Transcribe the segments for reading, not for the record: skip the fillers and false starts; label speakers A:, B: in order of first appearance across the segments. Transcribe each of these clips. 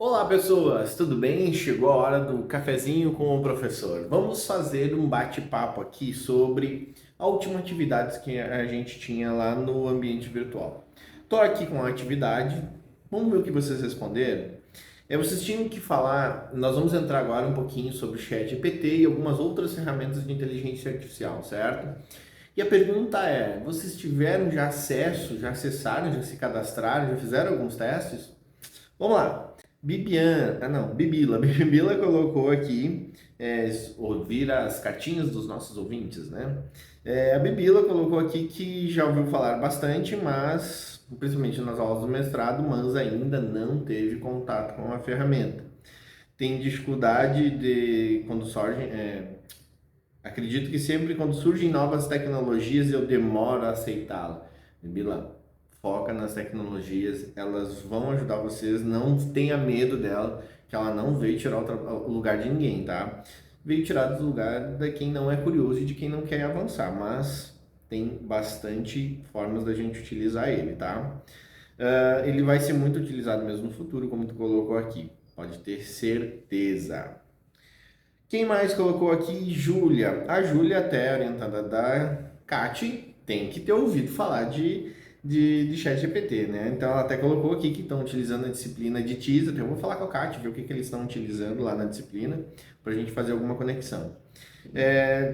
A: Olá pessoas, tudo bem? Chegou a hora do cafezinho com o professor. Vamos fazer um bate-papo aqui sobre a última atividade que a gente tinha lá no ambiente virtual. Estou aqui com a atividade, vamos ver o que vocês responderam. Vocês tinham que falar, nós vamos entrar agora um pouquinho sobre o ChatGPT e algumas outras ferramentas de inteligência artificial, certo? E a pergunta é, vocês tiveram já acesso, já acessaram, já se cadastraram, já fizeram alguns testes? Vamos lá. Bibila. Bibila colocou aqui, ouvir as cartinhas dos nossos ouvintes, né? A Bibila colocou aqui que já ouviu falar bastante, mas, principalmente nas aulas do mestrado, mas ainda não teve contato com a ferramenta. Tem dificuldade de, quando surgem, acredito que sempre quando surgem novas tecnologias eu demoro a aceitá-la. Bila, foca nas tecnologias, elas vão ajudar vocês, não tenha medo dela, que ela não veio tirar o lugar de ninguém, tá? Veio tirar do lugar de quem não é curioso e de quem não quer avançar, mas tem bastante formas da gente utilizar ele, tá? Ele vai ser muito utilizado mesmo no futuro, como tu colocou aqui, pode ter certeza. Quem mais colocou aqui? Júlia. A Júlia, até orientada da Kati, tem que ter ouvido falar de ChatGPT, né? Então ela até colocou aqui que estão utilizando a disciplina de teaser. Eu vou falar com a Kati, ver o que eles estão utilizando lá na disciplina, para a gente fazer alguma conexão.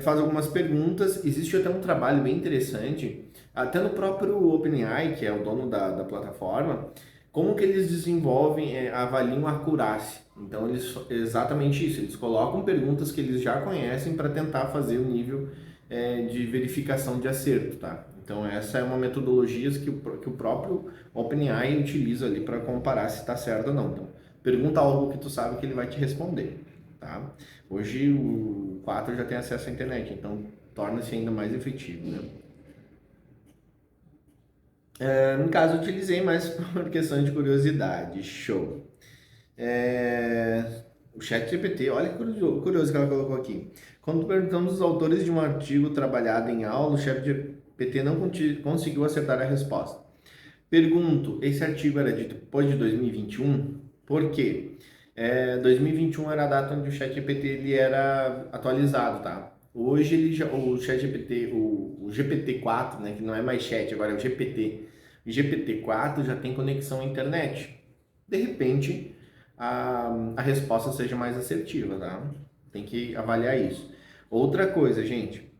A: Faz algumas perguntas. Existe até um trabalho bem interessante, até no próprio OpenAI, que é o dono da plataforma, como que eles desenvolvem, avaliam a acurácia. Então, exatamente isso, eles colocam perguntas que eles já conhecem para tentar fazer o nível de verificação de acerto, tá? Então, essa é uma metodologia que o próprio OpenAI utiliza ali para comparar se está certo ou não. Então, pergunta algo que tu sabe que ele vai te responder, tá? Hoje, o 4 já tem acesso à internet, então torna-se ainda mais efetivo, né? No caso, utilizei mais por questão de curiosidade. Show. O ChatGPT, olha que curioso que ela colocou aqui. Quando perguntamos os autores de um artigo trabalhado em aula, o ChatGPT não conseguiu acertar a resposta. Pergunto, esse artigo era de depois de 2021? Por quê? 2021 era a data onde o ChatGPT ele era atualizado, tá? Hoje o ChatGPT, o GPT-4, né, que não é mais chat, agora é o GPT. O GPT-4 já tem conexão à internet. De repente, a resposta seja mais assertiva, tá? Tem que avaliar isso. Outra coisa, gente,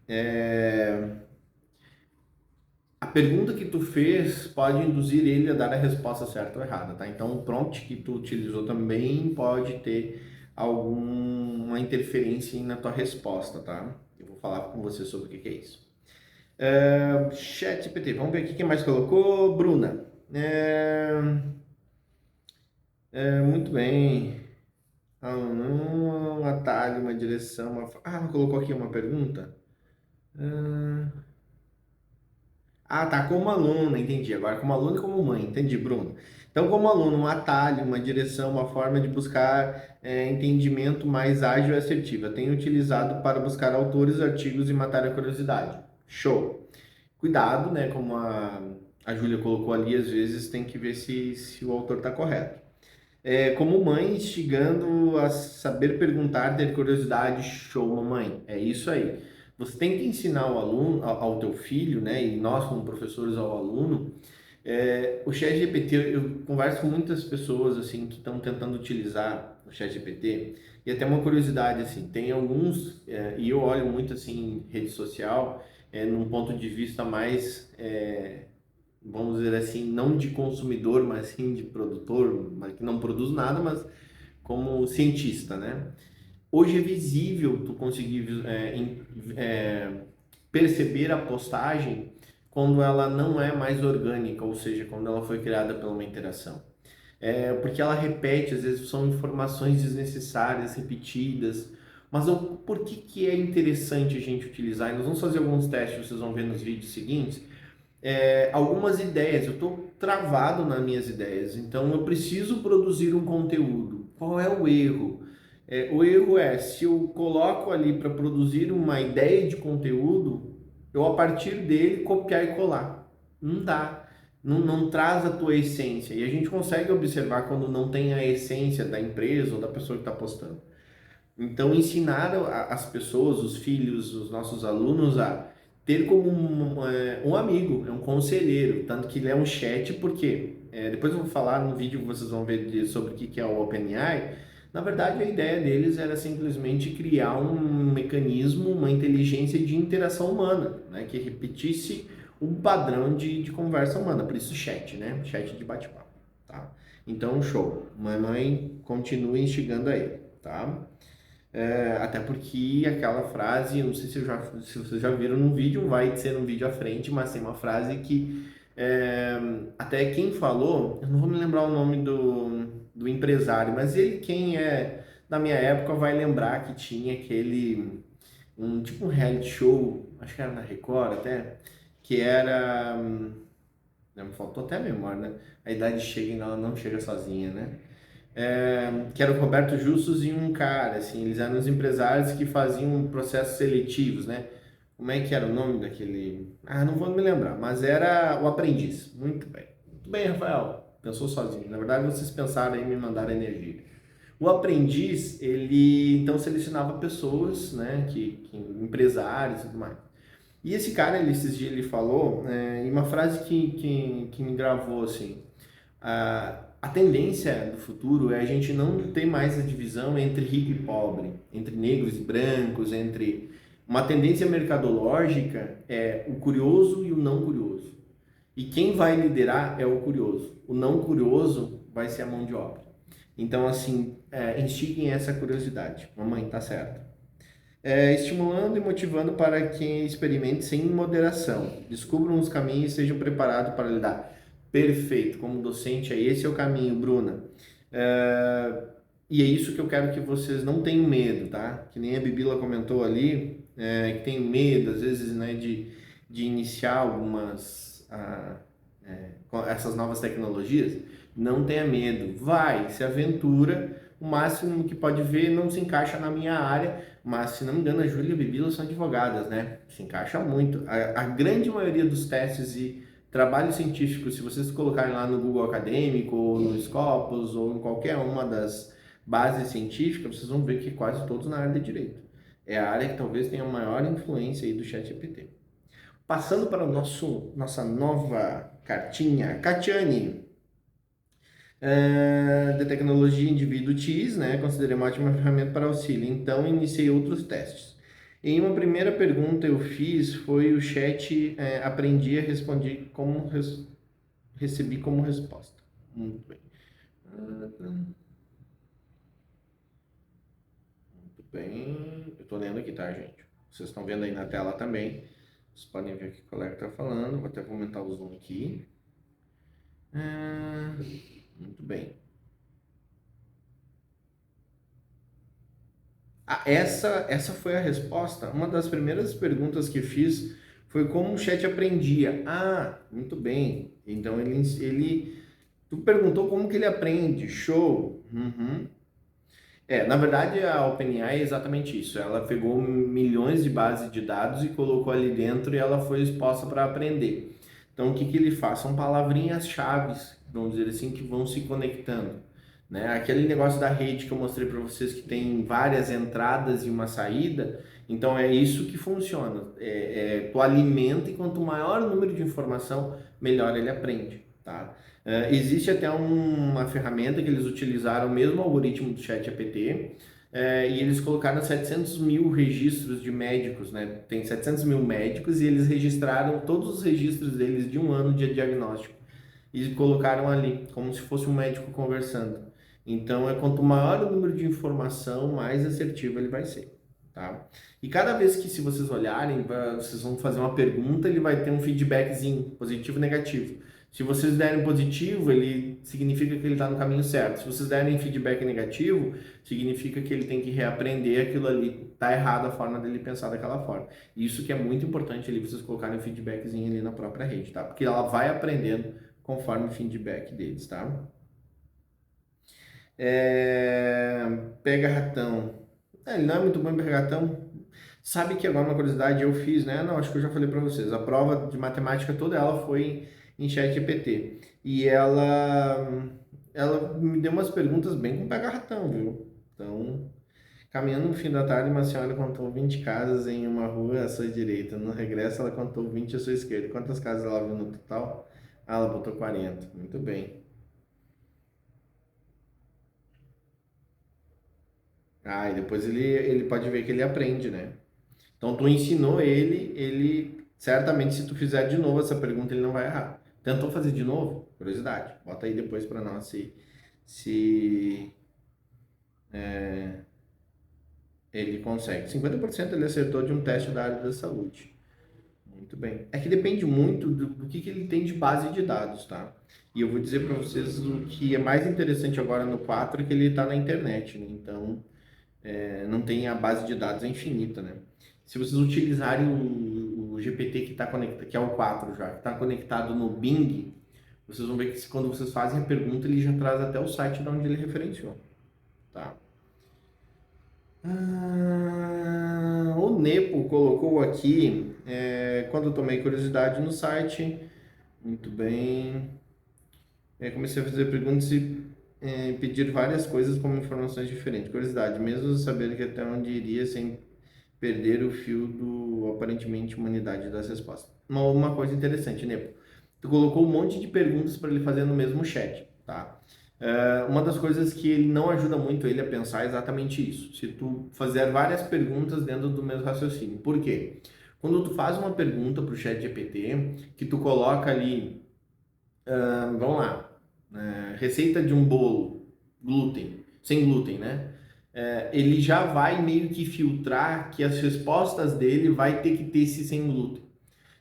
A: a pergunta que tu fez pode induzir ele a dar a resposta certa ou errada, tá? Então, o prompt que tu utilizou também pode ter alguma interferência na tua resposta, tá? Eu vou falar com você sobre o que é isso. ChatGPT, vamos ver aqui quem mais colocou. Bruna. Muito bem. Um atalho, uma direção, ela colocou aqui uma pergunta. Tá, como aluna, entendi. Agora, como aluno e como mãe, entendi, Bruno. Então, como aluno, um atalho, uma direção, uma forma de buscar entendimento mais ágil e assertiva. Tenho utilizado para buscar autores, artigos e matar a curiosidade. Show. Cuidado, né? Como a Júlia colocou ali, às vezes tem que ver se o autor está correto. Como mãe, instigando a saber perguntar, ter curiosidade, show, mamãe. É isso aí. Você tem que ensinar o aluno, ao teu filho, né? E nós, como professores, ao aluno. O ChatGPT, eu converso com muitas pessoas, assim, que estão tentando utilizar o ChatGPT. E até uma curiosidade, assim, tem alguns, e eu olho muito, assim, em rede social, num ponto de vista mais vamos dizer assim, não de consumidor, mas sim de produtor, mas que não produz nada, mas como cientista, né? Hoje é visível tu conseguir perceber a postagem quando ela não é mais orgânica, ou seja, quando ela foi criada por uma interação. Porque ela repete, às vezes são informações desnecessárias, repetidas, mas por que é interessante a gente utilizar? E nós vamos fazer alguns testes, vocês vão ver nos vídeos seguintes, algumas ideias. Eu estou travado nas minhas ideias, então eu preciso produzir um conteúdo. Qual é o erro? O erro é se eu coloco ali para produzir uma ideia de conteúdo, eu a partir dele copiar e colar. Não dá. não traz a tua essência. E a gente consegue observar quando não tem a essência da empresa ou da pessoa que está postando. Então, ensinar as pessoas, os filhos, os nossos alunos a ter como um amigo, um conselheiro, tanto que ele é um chat, porque depois eu vou falar no vídeo que vocês vão ver sobre o que é o OpenAI. Na verdade, a ideia deles era simplesmente criar um mecanismo, uma inteligência de interação humana, né, que repetisse um padrão de conversa humana, por isso chat, né? Chat de bate-papo, tá? Então, show. Mamãe, continue instigando aí, tá? Até porque aquela frase, eu não sei se vocês já viram no vídeo, vai ser um vídeo à frente, mas tem uma frase que até quem falou, eu não vou me lembrar o nome do empresário, mas ele, quem é da minha época, vai lembrar que tinha aquele, tipo um reality show, acho que era na Record até, que era, me faltou até a memória, né? A idade chega e ela não chega sozinha, né? Que era o Roberto Justus e um cara, assim, eles eram os empresários que faziam processos seletivos, né? Como é que era o nome daquele? Ah, não vou me lembrar, mas era o Aprendiz. Muito bem. Muito bem, Rafael. Pensou sozinho. Na verdade, vocês pensaram em me mandar energia. O Aprendiz, ele então selecionava pessoas, né, empresários e tudo mais. E esse cara, esses dias, ele falou, em uma frase que me gravou, assim, a tendência do futuro é a gente não ter mais a divisão entre rico e pobre, entre negros e brancos, entre... Uma tendência mercadológica é o curioso e o não curioso. E quem vai liderar é o curioso. O não curioso vai ser a mão de obra. Então, assim, instiguem essa curiosidade. Mamãe, tá certo. Estimulando e motivando para quem experimente sem moderação. Descubram os caminhos e sejam preparados para lidar. Perfeito, como docente, esse é o caminho, Bruna. E é isso que eu quero que vocês não tenham medo, tá? Que nem a Bibila comentou ali, que tem medo, às vezes, né, de iniciar essas novas tecnologias. Não tenha medo, vai, se aventura. O máximo que pode ver não se encaixa na minha área, mas se não me engano, a Júlia e a Bibila são advogadas, né? Se encaixa muito. A grande maioria dos testes e trabalhos científicos, se vocês colocarem lá no Google Acadêmico, ou no Scopus, ou em qualquer uma das bases científicas, vocês vão ver que quase todos na área de direito. É a área que talvez tenha a maior influência aí do ChatGPT. Passando para nossa nova cartinha, Catiane, de tecnologia indivíduo TIS, né? Considerei uma ótima ferramenta para auxílio. Então, iniciei outros testes. Em uma primeira pergunta eu fiz foi o chat, aprendi a responder como recebi como resposta. Muito bem. Muito bem. Eu estou lendo aqui, tá, gente? Vocês estão vendo aí na tela também. Vocês podem ver o que o colega está falando. Vou até aumentar o zoom aqui. Muito bem. Essa foi a resposta. Uma das primeiras perguntas que fiz foi como o chat aprendia. Ah, muito bem. Então tu perguntou como que ele aprende. Show. Uhum. Na verdade, a OpenAI é exatamente isso. Ela pegou milhões de bases de dados e colocou ali dentro e ela foi exposta para aprender. Então, o que que ele faz? São palavrinhas-chave, vamos dizer assim, que vão se conectando, né? Aquele negócio da rede que eu mostrei para vocês que tem várias entradas e uma saída, então é isso que funciona. Tu alimenta e quanto maior o número de informação, melhor ele aprende, tá? Existe até uma ferramenta que eles utilizaram o mesmo algoritmo do ChatGPT, e eles colocaram 700 mil registros de médicos, né? Tem 700 mil médicos e eles registraram todos os registros deles de um ano de diagnóstico e colocaram ali, como se fosse um médico conversando. Então, quanto maior o número de informação, mais assertivo ele vai ser, tá? E cada vez que, se vocês olharem, vocês vão fazer uma pergunta, ele vai ter um feedbackzinho, positivo e negativo. Se vocês derem positivo, ele significa que ele está no caminho certo. Se vocês derem feedback negativo, significa que ele tem que reaprender aquilo ali. Está errado a forma dele pensar daquela forma. Isso que é muito importante ali, vocês colocarem um feedbackzinho ali na própria rede, tá? Porque ela vai aprendendo conforme o feedback deles, tá? Pega ratão. Ele não é muito bom em pegar ratão. Sabe que agora uma curiosidade eu fiz, né? Não, acho que eu já falei para vocês. A prova de matemática toda ela foi em ChatGPT. E ela me deu umas perguntas bem com pega-ratão, viu? Então, caminhando no fim da tarde, uma senhora contou 20 casas em uma rua à sua direita. No regresso, ela contou 20 à sua esquerda. Quantas casas ela viu no total? Ah, ela botou 40. Muito bem. Ah, e depois ele pode ver que ele aprende, né? Então, tu ensinou ele certamente, se tu fizer de novo essa pergunta, ele não vai errar. Tentou fazer de novo? Curiosidade. Bota aí depois para nós se ele consegue. 50% ele acertou de um teste da área da saúde. Muito bem. É que depende muito do que ele tem de base de dados, tá? E eu vou dizer para vocês o que é mais interessante agora no 4 é que ele está na internet, né? Então, não tem a base de dados é infinita, né? Se vocês utilizarem o GPT que está conectado, que é o 4 já, que está conectado no Bing, vocês vão ver que quando vocês fazem a pergunta, ele já traz até o site de onde ele referenciou, tá? O Nepo colocou aqui, quando eu tomei curiosidade no site, muito bem, comecei a fazer perguntas e pedir várias coisas como informações diferentes. Curiosidade, mesmo sabendo que até onde iria sem perder o fio do aparentemente humanidade das respostas. Uma coisa interessante, Nepo, tu colocou um monte de perguntas para ele fazer no mesmo chat, tá? Uma das coisas que ele não ajuda muito ele a pensar é exatamente isso. Se tu fazer várias perguntas dentro do mesmo raciocínio. Por quê? Quando tu faz uma pergunta para o chat GPT, que tu coloca ali, vamos lá, receita de um bolo sem glúten, né? Ele já vai meio que filtrar que as respostas dele vai ter que ter esse sem glúten.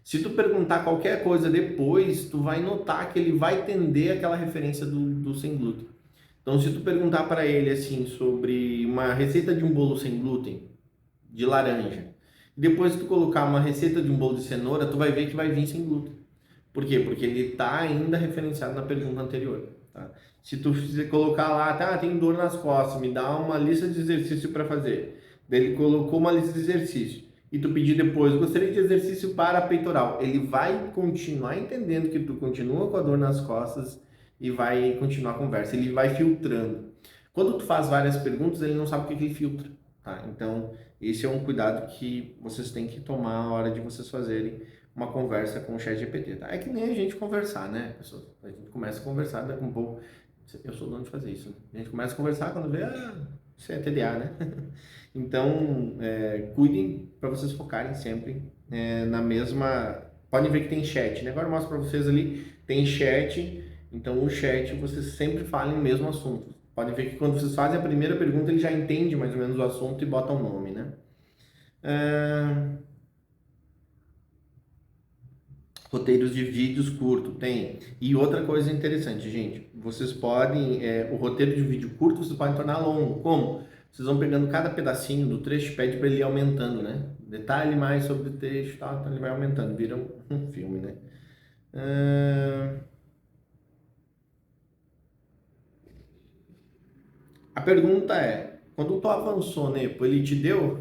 A: Se tu perguntar qualquer coisa depois, tu vai notar que ele vai tender aquela referência do sem glúten. Então, se tu perguntar para ele assim sobre uma receita de um bolo sem glúten, de laranja, depois tu colocar uma receita de um bolo de cenoura, tu vai ver que vai vir sem glúten. Por quê? Porque ele está ainda referenciado na pergunta anterior. Tá? Se tu colocar lá, tá, tem dor nas costas, me dá uma lista de exercício para fazer. Daí ele colocou uma lista de exercícios. E tu pedir depois, gostaria de exercício para peitoral. Ele vai continuar entendendo que tu continua com a dor nas costas e vai continuar a conversa. Ele vai filtrando. Quando tu faz várias perguntas, ele não sabe o que ele filtra. Tá? Então, esse é um cuidado que vocês têm que tomar na hora de vocês fazerem uma conversa com o ChatGPT, tá? É que nem a gente conversar, né, pessoal? A gente começa a conversar, daqui um pouco... Eu sou dono de fazer isso, né? A gente começa a conversar quando vê, isso é TDA, né? Então, cuidem para vocês focarem sempre na mesma... Podem ver que tem chat, né? Agora eu mostro para vocês ali, tem chat, então o chat vocês sempre falam o mesmo assunto. Podem ver que quando vocês fazem a primeira pergunta, ele já entende mais ou menos o assunto e bota o nome, né? Roteiros de vídeos curto, tem. E outra coisa interessante, gente, vocês podem, o roteiro de vídeo curto vocês podem tornar longo. Como? Vocês vão pegando cada pedacinho do trecho e pede para ele ir aumentando, né? Detalhe mais sobre o texto, tal, então ele vai aumentando, vira um filme, né? A pergunta é, quando tu avançou, Nepo, ele te deu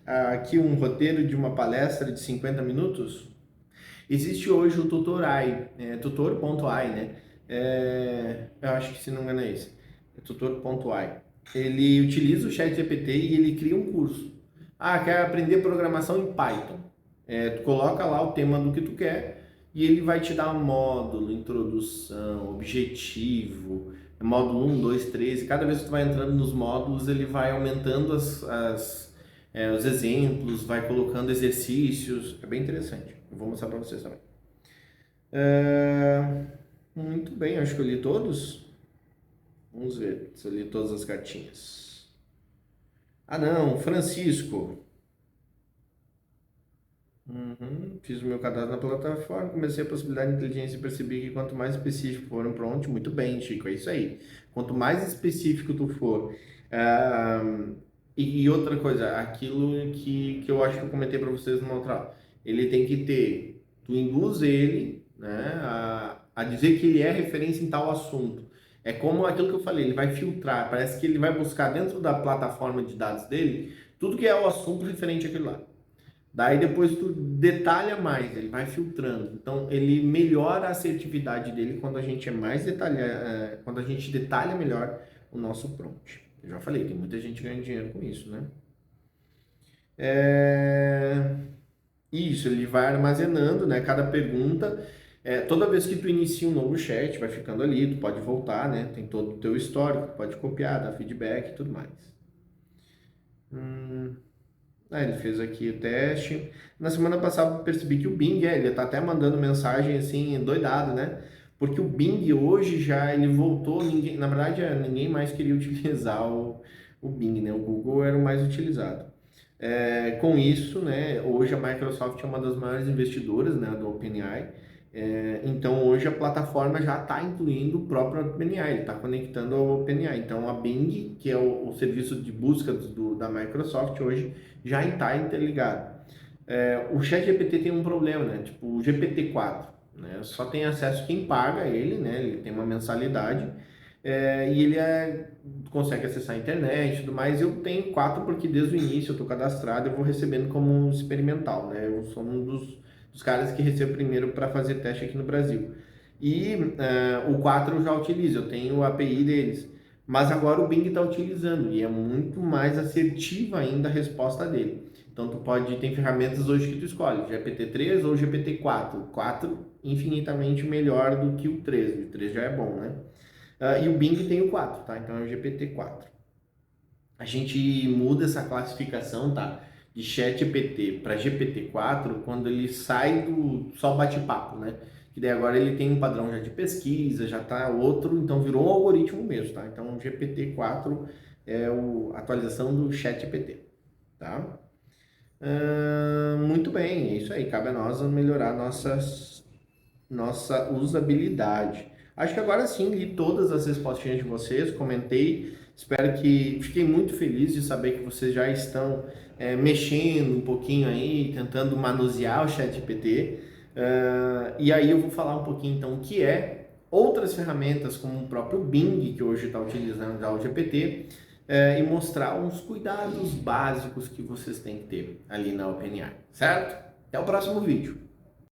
A: aqui um roteiro de uma palestra de 50 minutos? Existe hoje o Tutor.ai, tutor.ai, né? Eu acho que se não me engano é esse, tutor.ai. Ele utiliza o ChatGPT e ele cria um curso. Ah, quer aprender programação em Python? Tu coloca lá o tema do que tu quer e ele vai te dar um módulo, introdução, objetivo, módulo 1, 2, 3. E cada vez que tu vai entrando nos módulos, ele vai aumentando os exemplos, vai colocando exercícios. É bem interessante. Eu vou mostrar para vocês também. Muito bem, acho que eu li todos. Vamos ver se eu li todas as cartinhas. Ah, não, Francisco. Fiz o meu cadastro na plataforma, comecei a possibilidade de inteligência e percebi que quanto mais específico for um prompt, muito bem, Chico, é isso aí. Quanto mais específico tu for. E outra coisa, aquilo que eu acho que eu comentei para vocês no outra aula, ele tem que ter, tu induz ele, né, a dizer que ele é referência em tal assunto. É como aquilo que eu falei, ele vai filtrar, parece que ele vai buscar dentro da plataforma de dados dele tudo que é o assunto referente àquilo lá. Daí depois tu detalha mais, ele vai filtrando. Então ele melhora a assertividade dele quando a gente é mais quando a gente detalha melhor o nosso prompt. Eu já falei, tem muita gente ganhando dinheiro com isso, né? É... Isso, ele vai armazenando, né? Cada pergunta. Toda vez que tu inicia um novo chat, vai ficando ali, tu pode voltar, né? Tem todo o teu histórico, pode copiar, dar feedback e tudo mais. Ele fez aqui o teste. Na semana passada eu percebi que o Bing, ele tá até mandando mensagem assim, doidado, né? Porque o Bing hoje já ele voltou, na verdade, ninguém mais queria utilizar o Bing, né? O Google era o mais utilizado. Com isso, né, hoje a Microsoft é uma das maiores investidoras, né, do OpenAI. Então hoje a plataforma já está incluindo o próprio OpenAI, ele está conectando ao OpenAI. Então a Bing, que é o serviço de busca da Microsoft hoje, já está interligado. O ChatGPT tem um problema, né? Tipo o GPT-4, né? Só tem acesso quem paga ele, né? Ele tem uma mensalidade e ele consegue acessar a internet e tudo mais. Eu tenho 4 porque desde o início eu estou cadastrado, eu vou recebendo como um experimental, né? Eu sou um dos caras que recebo primeiro para fazer teste aqui no Brasil. E o 4 eu já utilizo, eu tenho a API deles. Mas agora o Bing está utilizando e é muito mais assertiva ainda a resposta dele. Então tem ferramentas hoje que tu escolhe, GPT-3 ou GPT-4. O 4 infinitamente melhor do que o 3. O 3 já é bom, né? E o Bing tem o 4, tá? Então é o GPT-4. A gente muda essa classificação, tá? De ChatGPT para GPT-4 quando ele sai do só bate-papo, né? Que daí agora ele tem um padrão já de pesquisa, já tá outro, então virou um algoritmo mesmo, tá? Então o GPT-4 é a atualização do ChatGPT, tá? Muito bem, é isso aí. Cabe a nós melhorar nossa usabilidade. Acho que agora sim li todas as respostinhas de vocês, comentei. Espero que fiquei muito feliz de saber que vocês já estão mexendo um pouquinho aí, tentando manusear o ChatGPT. E aí eu vou falar um pouquinho então o que é outras ferramentas como o próprio Bing, que hoje está utilizando já o GPT, e mostrar uns cuidados básicos que vocês têm que ter ali na OpenAI, certo? Até o próximo vídeo.